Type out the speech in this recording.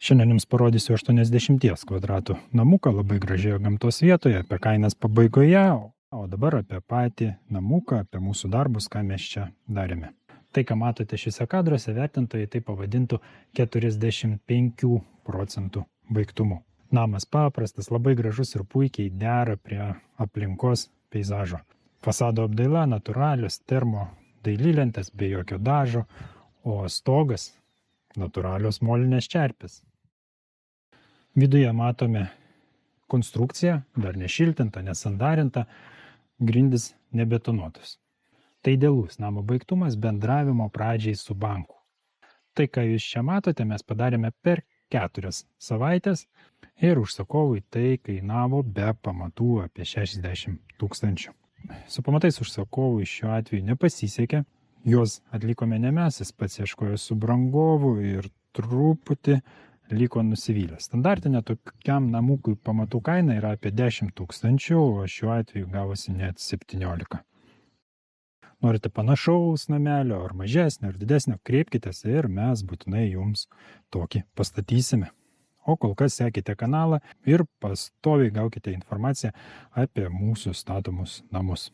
Šiandien jums parodysiu 80 kvadratų namuką labai gražioje gamtos vietoje, apie kainas pabaigoje, o dabar apie patį namuką, apie mūsų darbus, ką mes čia darėme. Tai, ką matote šiuose kadruose, vertintojai tai pavadintų 45% baigtumu. Namas paprastas, labai gražus ir puikiai dera prie aplinkos peizažo. Fasado apdaila natūralios termo dailylentės be jokio dažo, o stogas natūralios molinės čerpės. Viduje matome konstrukciją, dar nešiltinta, nesandarinta, grindys nebetonuotos. Tai idealus namo baigtumas bendravimo pradžiai su banku. Tai, ką jūs čia matote, mes padarėme per 4 savaitės ir užsakovui tai kainavo be pamatų apie 60 000. Su pamatais užsakovui šiuo atveju nepasisekė, juos atlikome ne mes, jis pats ieškojo subrangovų ir truputį liko nusivylęs. Standartinė tokiam namukui pamatų kaina yra apie 10 000, o šiuo atveju gavosi net 17. Norite panašaus namelio, ar mažesnio, ar didesnio, kreipkitės ir mes būtinai jums tokį pastatysime. O kol kas sekite kanalą ir pastoviai gaukite informaciją apie mūsų statomus namus.